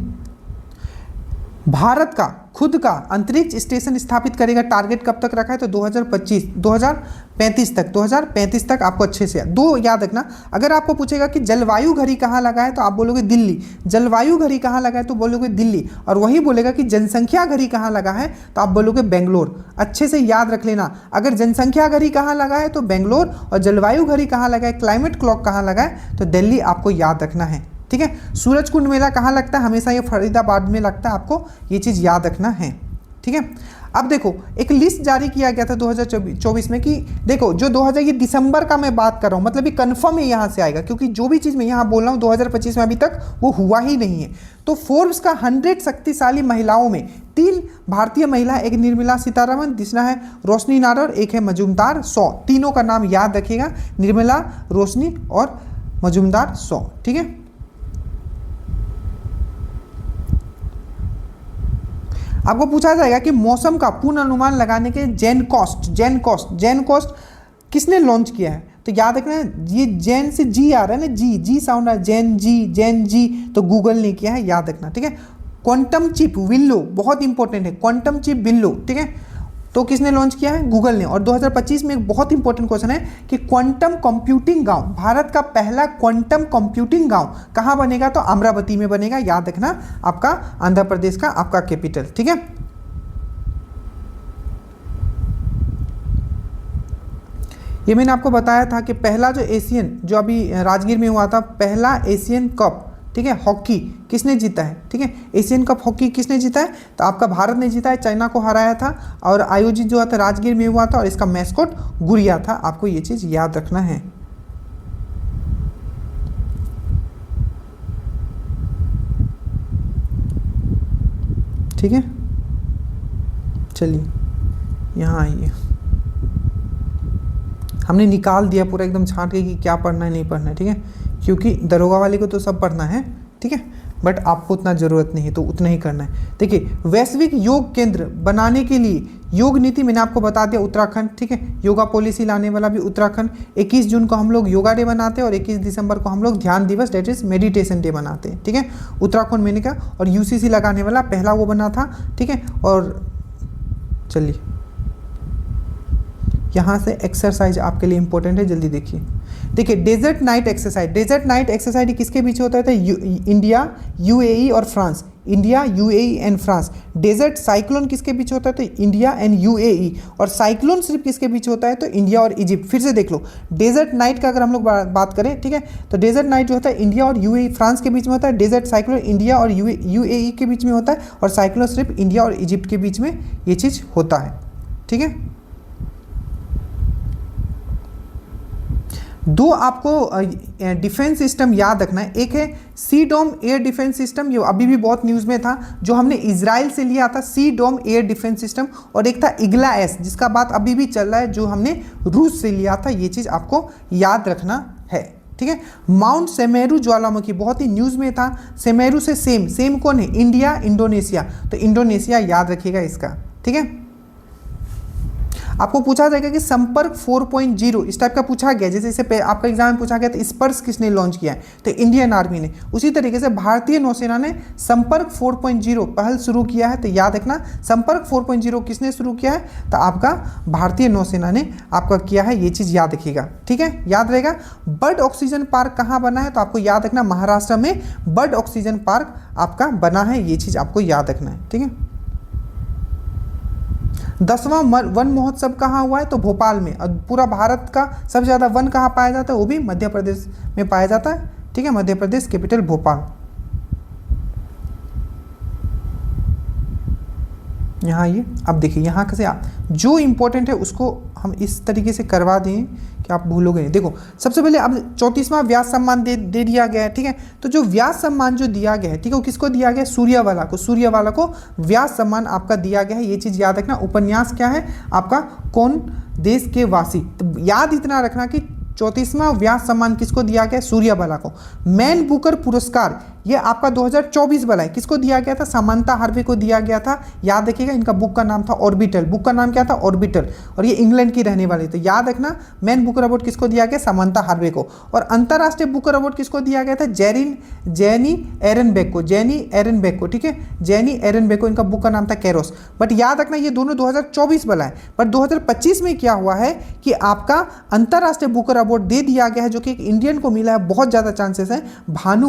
भारत का खुद का अंतरिक्ष स्टेशन स्थापित करेगा, टारगेट कब तक रखा है? तो 2035 तक आपको अच्छे से दो याद रखना। अगर आपको पूछेगा कि जलवायु घड़ी कहाँ लगा है, तो आप बोलोगे दिल्ली। जलवायु घड़ी कहाँ लगा है, तो बोलोगे दिल्ली। और वही बोलेगा कि जनसंख्या घड़ी कहाँ लगा है, तो आप बोलोगे बेंगलोर। अच्छे से याद रख लेना, अगर जनसंख्या घड़ी कहाँ लगा है तो बेंगलोर, और जलवायु घड़ी कहाँ लगा है, क्लाइमेट क्लॉक कहाँ लगा है, तो दिल्ली आपको याद रखना है, ठीक है। सूरज कुंड मेला कहाँ लगता है? हमेशा ये फरीदाबाद में लगता है, आपको ये चीज़ याद रखना है, ठीक है। अब देखो एक लिस्ट जारी किया गया था 2024 में कि देखो जो 2000 ये दिसंबर का मैं बात कर रहा हूँ, मतलब ये कन्फर्म है यहाँ से आएगा, क्योंकि जो भी चीज़ मैं यहाँ बोल रहा हूँ 2025 में अभी तक वो हुआ ही नहीं है। तो फोर्ब्स का 100 शक्तिशाली महिलाओं में 3 भारतीय महिला, एक निर्मला सीतारमण, दूसरा है रोशनी नायर, एक है मजूमदार 100। तीनों का नाम याद रखिएगा, निर्मला, रोशनी और मजूमदार 100, ठीक है। आपको पूछा जाएगा कि मौसम का पूर्ण अनुमान लगाने के जेन कॉस्ट किसने लॉन्च किया है? तो याद रखना, ये जेन से जी आ रहा है ना, जी साउंड आ रहा है, जेन जी, तो गूगल ने किया है, याद रखना, ठीक है। क्वांटम चिप विल्लो बहुत इंपॉर्टेंट है, क्वांटम चिप विल्लो, ठीक है, तो किसने लॉन्च किया है? गूगल ने। और 2025 में एक बहुत इंपॉर्टेंट क्वेश्चन है कि क्वांटम कंप्यूटिंग गांव, भारत का पहला क्वांटम कंप्यूटिंग गांव कहां बनेगा? तो अमरावती में बनेगा, याद रखना, आपका आंध्र प्रदेश का आपका कैपिटल, ठीक है। ये मैंने आपको बताया था कि पहला जो एशियन, जो अभी राजगीर में हुआ था, पहला एशियन कप ठीक है। हॉकी किसने जीता है, ठीक है। एशियन कप हॉकी किसने जीता है, तो आपका भारत ने जीता है, चाइना को हराया था और आयोजित जो था राजगीर में हुआ था और इसका मैस्कॉट गुड़िया था। आपको ये चीज़ याद रखना है। ठीक है, चलिए यहाँ आइए। हमने निकाल दिया पूरा एकदम छांट के कि क्या पढ़ना है नहीं पढ़ना है, ठीक है, क्योंकि दरोगा वाले को तो सब पढ़ना है, ठीक है, बट आपको उतना ज़रूरत नहीं है तो उतना ही करना है। देखिए, वैश्विक योग केंद्र बनाने के लिए योग नीति मैंने आपको बता दिया, उत्तराखंड, ठीक है। योगा पॉलिसी लाने वाला भी उत्तराखंड। 21 जून को हम लोग योगा डे बनाते हैं और 21 दिसंबर को हम लोग ध्यान दिवस डेट इज मेडिटेशन डे बनाते हैं, ठीक है। उत्तराखंड मैंने कहा, और यूसीसी लगाने वाला पहला वो बना था, ठीक है। और चलिए यहाँ से एक्सरसाइज आपके लिए इंपॉर्टेंट है, जल्दी देखिए। देखिए, desert knight exercise, desert knight exercise किसके बीच होता है, इंडिया, यूएई और France, India, UAE and France. Desert cyclone किसके बीच होता है, तो इंडिया एंड यूएई। और साइक्लोन सिर्फ किसके बीच होता है, तो इंडिया और इजिप्ट। फिर से देख लो, डेजर्ट नाइट का अगर हम लोग बात करें, ठीक है, तो डेजर्ट नाइट जो होता है इंडिया और यूएई फ्रांस के बीच में होता है। डेजर्ट साइक्लोन इंडिया और यूएई के बीच में होता है, और साइक्लोन सिर्फ इंडिया और इजिप्ट के बीच में ये चीज़ होता है, ठीक है। दो आपको डिफेंस सिस्टम याद रखना है। एक है सी डोम एयर डिफेंस सिस्टम, ये अभी भी बहुत न्यूज़ में था, जो हमने इजराइल से लिया था, सी डोम एयर डिफेंस सिस्टम। और एक था इग्ला एस, जिसका बात अभी भी चल रहा है, जो हमने रूस से लिया था। ये चीज़ आपको याद रखना है, ठीक है। माउंट सेमेरू ज्वालामुखी बहुत ही न्यूज़ में था। सेमेरू से सेम कौन है, इंडिया, इंडोनेशिया, तो इंडोनेशिया याद रखिएगा इसका, ठीक है। आपको पूछा जाएगा कि संपर्क 4.0 इस टाइप का पूछा गया, जैसे इसे आपका एग्जाम में पूछा गया था स्पर्श किसने लॉन्च किया है, तो इंडियन आर्मी ने। उसी तरीके से भारतीय नौसेना ने संपर्क 4.0 पहल शुरू किया है, तो याद रखना संपर्क 4.0 किसने शुरू किया है, तो आपका भारतीय नौसेना ने आपका किया है, ये चीज़ याद रखिएगा, ठीक है, याद रहेगा। बर्ड ऑक्सीजन पार्क कहाँ बना है, तो आपको याद रखना महाराष्ट्र में बर्ड ऑक्सीजन पार्क आपका बना है, ये चीज़ आपको याद रखना है, ठीक है। 10वां वन महोत्सव कहाँ हुआ है, तो भोपाल में। और पूरा भारत का सबसे ज़्यादा वन कहाँ पाया जाता है, वो भी मध्य प्रदेश में पाया जाता है, ठीक है, मध्य प्रदेश, कैपिटल भोपाल। यहाँ ये अब देखिए, यहाँ से जो इम्पोर्टेंट है उसको हम इस तरीके से करवा दें कि आप भूलोगे नहीं। देखो, सबसे पहले अब 34वां व्यास सम्मान दे दिया गया है, ठीक है। तो जो व्यास सम्मान जो दिया गया है, ठीक है, वो किसको दिया गया है, सूर्यवाला को व्यास सम्मान आपका दिया गया है, ये चीज़ याद रखना। उपन्यास क्या है आपका, कौन देश के वासी, तो याद इतना रखना कि 34वां व्यास सम्मान किसको दिया गया, सूर्यवाला को। मैन बुकर पुरस्कार ये आपका 2024 वाला है, किसको दिया गया था, समांता हार्वे को दिया गया था, याद रखिएगा। इनका बुक का नाम था ऑर्बिटल, बुक का नाम क्या था, ऑर्बिटल, और ये इंग्लैंड की रहने वाली, तो याद रखना मैन बुकर अवार्ड किसको दिया गया, समांता हार्वे को। और अंतर्राष्ट्रीय बुकर अवार्ड किसको दिया गया था, जेनी एरनबेक को, ठीक है, जेनी एरनबेक को, इनका बुक का नाम था कैरोस। बट याद रखना ये दोनों 2024 वाला है, पर 2025 में क्या हुआ है कि आपका अंतर्राष्ट्रीय बुकर अवार्ड दे दिया गया है, जो कि एक इंडियन को मिला है, बहुत ज़्यादा चांसेस है, भानु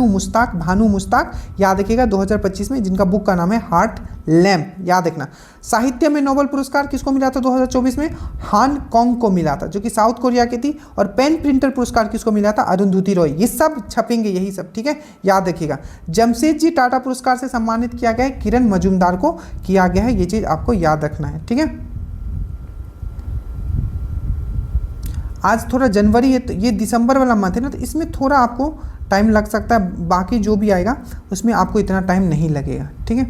मुश्ताक, याद रखिएगा 2025 में, जिनका बुक का नाम है हार्ट लैम्प, याद रखना। साहित्य में नोबेल पुरस्कार किसको मिला था 2024 में, हान कॉन्ग को मिला था, जो कि साउथ कोरिया की थी। और पेन प्रिंटर पुरस्कार किसको मिला था, अरुंधति रॉय। ये सब छपेंगे यही सब, ठीक है, याद रखिएगा। जमशेदजी टाटा पुरस्कार से सम्मानित किया गया है, किरण मजूमदार को किया गया है, ये चीज़ आपको याद रखना है, ठीक है। आज थोड़ा जनवरी है, तो ये दिसंबर वाला मंथ है ना, तो इसमें थोड़ा आपको टाइम लग सकता है, बाकी जो भी आएगा उसमें आपको इतना टाइम नहीं लगेगा, ठीक है।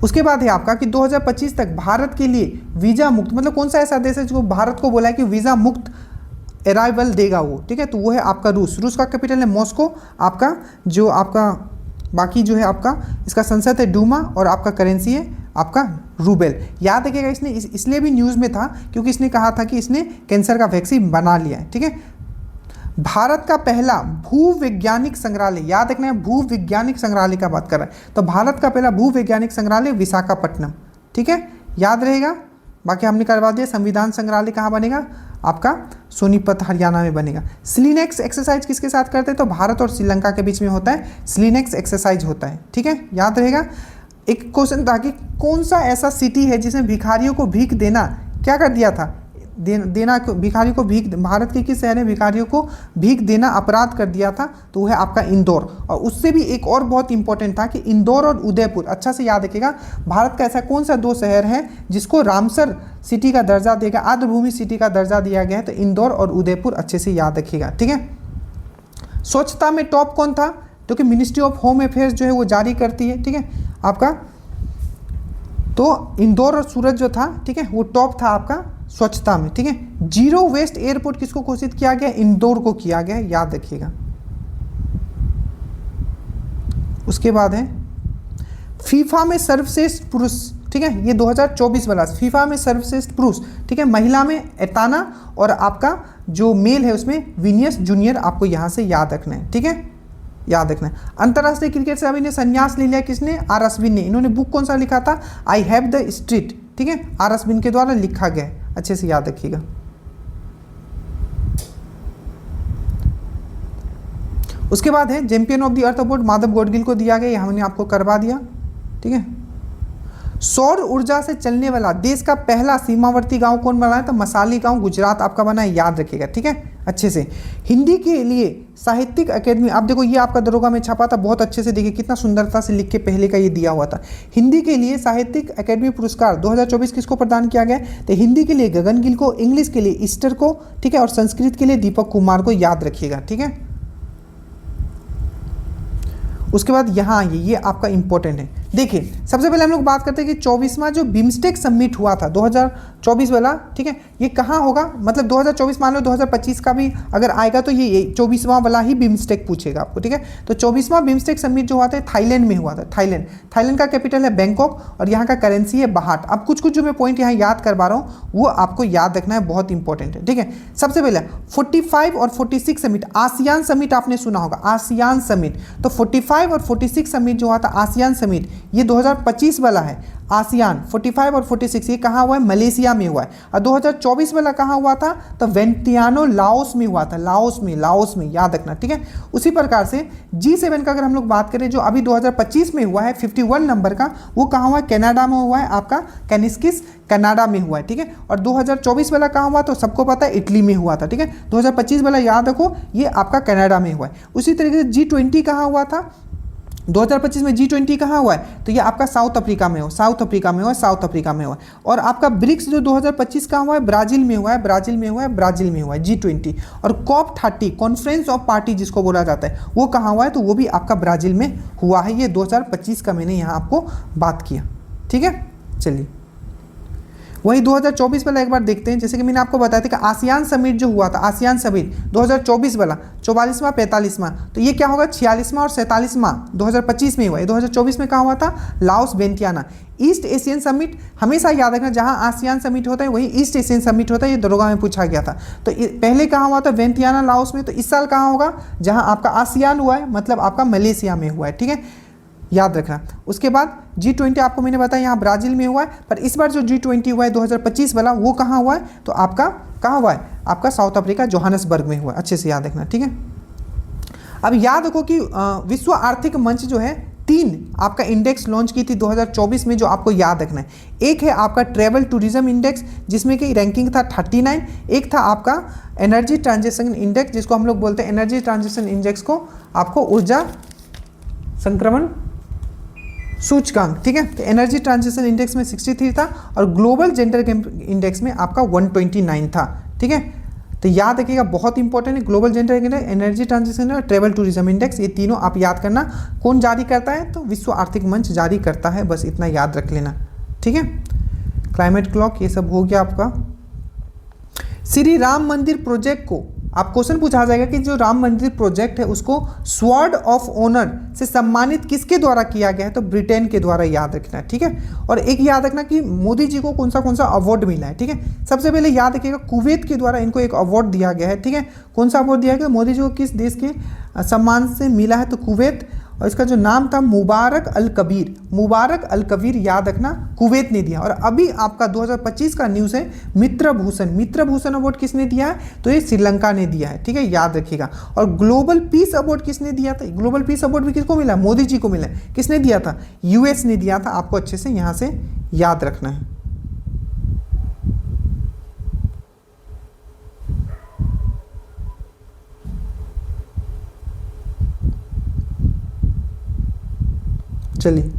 उसके बाद है आपका कि 2025 तक भारत के लिए वीज़ा मुक्त, मतलब कौन सा ऐसा देश है जो भारत को बोला है कि वीज़ा मुक्त अराइवल देगा वो, ठीक है, तो वो है आपका रूस का कैपिटल है मॉस्को। आपका जो आपका बाकी जो है आपका इसका संसद है डूमा, और आपका करेंसी है आपका रूबेल। याद रखिएगा, इसने इसलिए भी न्यूज़ में था क्योंकि इसने कहा था कि इसने कैंसर का वैक्सीन बना लिया है, ठीक है। भारत का पहला भूवैज्ञानिक संग्रहालय, याद रखना है भूवैज्ञानिक संग्रहालय का बात कर रहा है, तो भारत का पहला भूवैज्ञानिक संग्रहालय विशाखापट्टनम, ठीक है, याद रहेगा। बाकी हमने करवा दिया। संविधान संग्रहालय कहाँ बनेगा, आपका सोनीपत हरियाणा में बनेगा। स्लीनेक्स एक्सरसाइज किसके साथ करते हैं, तो भारत और श्रीलंका के बीच में होता है, स्लीनेक्स एक्सरसाइज होता है, ठीक है, याद रहेगा। एक क्वेश्चन था कि कौन सा ऐसा सिटी है जिसने भिखारियों को भीख देना क्या कर दिया था, देना, भिखारी को भीख, भारत के किस शहर ने भिखारियों को भीख देना अपराध कर दिया था, तो वह है आपका इंदौर। और उससे भी एक और बहुत इंपॉर्टेंट था कि इंदौर और उदयपुर, अच्छा से याद रखिएगा, भारत का ऐसा कौन सा 2 शहर है जिसको रामसर सिटी का दर्जा देगा, आर्द्रभूमि सिटी का दर्जा दिया गया है, तो इंदौर और उदयपुर, अच्छे से याद रखिएगा, ठीक है। स्वच्छता में टॉप कौन था, क्योंकि मिनिस्ट्री ऑफ होम अफेयर्स जो है वो जारी करती है, ठीक है आपका, तो इंदौर और सूरत जो था, ठीक है, वो टॉप था आपका स्वच्छता में, ठीक है। जीरो वेस्ट एयरपोर्ट किसको घोषित किया गया, इंदौर को किया गया, याद रखिएगा। उसके बाद है फीफा में सर्वश्रेष्ठ पुरुष, ठीक है, ये 2024 वाला फीफा में सर्वश्रेष्ठ पुरुष, ठीक है, महिला में एताना और आपका जो मेल है उसमें विनियस जूनियर, आपको यहां से याद रखना है, ठीक है, याद रखना है। अंतरराष्ट्रीय क्रिकेट से अभी ने संन्यास ले लिया, किसने, आर अश्विन ने। इन्होंने बुक कौन सा लिखा था, आई हैव द स्ट्रीट, ठीक है, आर अश्विन के द्वारा लिखा गया, अच्छे से याद रखिएगा। उसके बाद है champion of the earth award Madhav Gadgil को दिया गया, ये हमने आपको करवा दिया, ठीक है। सौर ऊर्जा से चलने वाला देश का पहला सीमावर्ती गांव कौन बना है, तो मसाली गांव गुजरात आपका बना है, याद रखिएगा, ठीक है, अच्छे से। हिंदी के लिए साहित्यिक अकेडमी, आप देखो ये आपका दरोगा में छपा था, बहुत अच्छे से देखिए कितना सुंदरता से लिख के पहले का ये दिया हुआ था। हिंदी के लिए साहित्यिक अकेडमी पुरस्कार 2024 किसको प्रदान किया गया, तो हिंदी के लिए गगन गिल को, इंग्लिश के लिए ईस्टर को, ठीक है, और संस्कृत के लिए दीपक कुमार को, याद रखिएगा, ठीक है। उसके बाद यहाँ आइए, ये आपका इंपॉर्टेंट है। देखिए सबसे पहले हम लोग बात करते हैं कि 24वां जो बिम्स्टेक समिट हुआ था 2024 वाला, ठीक है, ये कहाँ होगा, मतलब 2024 मान लो 2025 का भी अगर आएगा तो ये 24वां वाला ही बिम्स्टेक पूछेगा आपको, ठीक है। तो 24वां बिम्स्टेक समिट जो हुआ था थाईलैंड में हुआ था, थाईलैंड का कैपिटल है बैंकॉक और यहाँ का करेंसी है बाहट। अब कुछ जो मैं पॉइंट यहाँ याद करवा रहा हूँ वो आपको याद रखना है, बहुत इंपॉर्टेंट है, ठीक है। सबसे पहले 45 और 46 समिट, आसियान समिट आपने सुना होगा, आसियान समिट, तो 45 और 46 समिट जो हुआ था आसियान समिट, ये 2025 वाला है। आसियान 45 और 46 ये कहाँ हुआ है, मलेशिया में हुआ है। और 2024 वाला कहाँ हुआ था, तो वेंटियानो लाओस में हुआ था, लाओस में याद रखना, ठीक है। उसी प्रकार से G7 का अगर हम लोग बात करें जो अभी 2025 में हुआ है 51 नंबर का, वो कहाँ हुआ है, कनाडा में हुआ है, आपका कैनिस्किस कनाडा में हुआ है, ठीक है। और 2024 वाला कहाँ हुआ, तो सबको पता है इटली में हुआ था, ठीक है। 2025 वाला याद रखो ये आपका कनाडा में हुआ है। उसी तरीके से G20 कहाँ हुआ था 2025 में, G20 कहाँ हुआ है, तो ये आपका साउथ अफ्रीका में हुआ। और आपका ब्रिक्स जो 2025 कहाँ हुआ है, ब्राजील में हुआ है G20। और COP30 कॉन्फ्रेंस ऑफ पार्टी जिसको बोला जाता है वो कहाँ हुआ है, तो वो भी आपका ब्राजील में हुआ है। ये 2025 का मैंने यहाँ आपको बात किया, ठीक है। चलिए वही 2024 वाला एक बार देखते हैं। जैसे कि मैंने आपको बताया था कि आसियान समिट जो हुआ था, आसियान समिट 2024 वाला 44वां 45वां, तो ये क्या होगा 46वां और 47वां 2025 में हुआ है। 2024 में कहाँ हुआ था, लाओस वेंटियाना। ईस्ट एशियन समिट हमेशा याद रखना, जहाँ आसियान समिट होता है वही ईस्ट एशियन समिट होता है, ये दरोगा में पूछा गया था। तो पहले कहाँ हुआ था, वेंटियाना लाओस में, तो इस साल कहाँ होगा, जहाँ आपका आसियान हुआ है मतलब आपका मलेशिया में हुआ है, ठीक है, याद रखना। उसके बाद G20 आपको मैंने बताया यहाँ ब्राजील में हुआ है, पर इस बार जो G20 हुआ है 2025 वाला वो कहाँ हुआ है, तो आपका कहाँ हुआ है, आपका साउथ अफ्रीका जोहानसबर्ग में हुआ है, अच्छे से याद रखना, ठीक है। अब याद रखो कि विश्व आर्थिक मंच जो है 3 आपका इंडेक्स लॉन्च की थी 2024 में, जो आपको याद रखना है। एक है आपका ट्रैवल टूरिज्म इंडेक्स जिसमें कि रैंकिंग था 39, एक था आपका एनर्जी ट्रांजेक्शन इंडेक्स जिसको हम लोग बोलते हैं एनर्जी ट्रांजेक्शन इंडेक्स को आपको ऊर्जा संक्रमण सूचकांक, ठीक है। तो एनर्जी ट्रांजिशन इंडेक्स में 63 था और ग्लोबल जेंडर इंडेक्स में आपका 129 था, ठीक है। तो याद रखिएगा, बहुत इंपॉर्टेंट है global gender index, energy transition और ट्रैवल टूरिज्म इंडेक्स, ये तीनों आप याद करना। कौन जारी करता है, तो विश्व आर्थिक मंच जारी करता है, बस इतना याद रख लेना, ठीक है। क्लाइमेट क्लॉक ये सब हो गया आपका। श्री राम मंदिर प्रोजेक्ट को आप क्वेश्चन पूछा जाएगा कि जो राम मंदिर प्रोजेक्ट है उसको स्वॉर्ड ऑफ ऑनर से सम्मानित किसके द्वारा किया गया है, तो ब्रिटेन के द्वारा, याद रखना है, ठीक है। और एक याद रखना कि मोदी जी को कौन सा अवार्ड मिला है, ठीक है। सबसे पहले याद रखिएगा कुवैत के द्वारा इनको एक अवार्ड दिया गया है, ठीक है। कौन सा अवार्ड दिया गया, मोदी जी को किस देश के सम्मान से मिला है, तो कुवैत, और इसका जो नाम था मुबारक अल कबीर, याद रखना, कुवैत ने दिया। और अभी आपका 2025 का न्यूज़ है मित्र भूषण अवार्ड किसने दिया है, तो ये श्रीलंका ने दिया है, ठीक है, याद रखिएगा। और ग्लोबल पीस अवार्ड किसने दिया था, ग्लोबल पीस अवार्ड भी किसको मिला, मोदी जी को मिला है। किसने दिया था, US ने दिया था, आपको अच्छे से यहाँ से याद रखना है। चलिए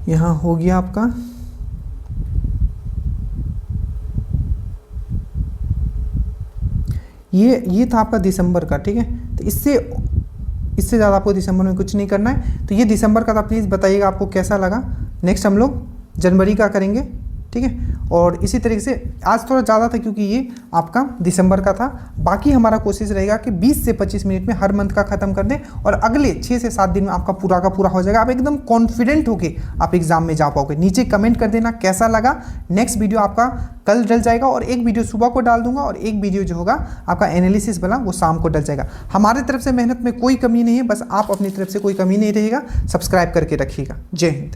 यहाँ हो गया आपका। ये था आपका दिसंबर का, ठीक है। तो इससे ज़्यादा आपको दिसंबर में कुछ नहीं करना है। तो ये दिसंबर का था, प्लीज़ बताइएगा आपको कैसा लगा। नेक्स्ट हम लोग जनवरी का करेंगे, ठीक है। और इसी तरीके से आज थोड़ा ज़्यादा था क्योंकि ये आपका दिसंबर का था। बाकी हमारा कोशिश रहेगा कि 20 से 25 मिनट में हर मंथ का ख़त्म कर दें और अगले 6 से 7 दिन में आपका पूरा का पूरा हो जाएगा। आप एकदम कॉन्फिडेंट होके आप एग्जाम में जा पाओगे। नीचे कमेंट कर देना कैसा लगा। नेक्स्ट वीडियो आपका कल डल जाएगा और एक वीडियो सुबह को डाल दूंगा और एक वीडियो जो होगा आपका एनालिसिस वाला वो शाम को डल जाएगा। हमारी तरफ से मेहनत में कोई कमी नहीं है, बस आप अपनी तरफ से कोई कमी नहीं रहेगा। सब्सक्राइब करके रखिएगा। जय हिंद।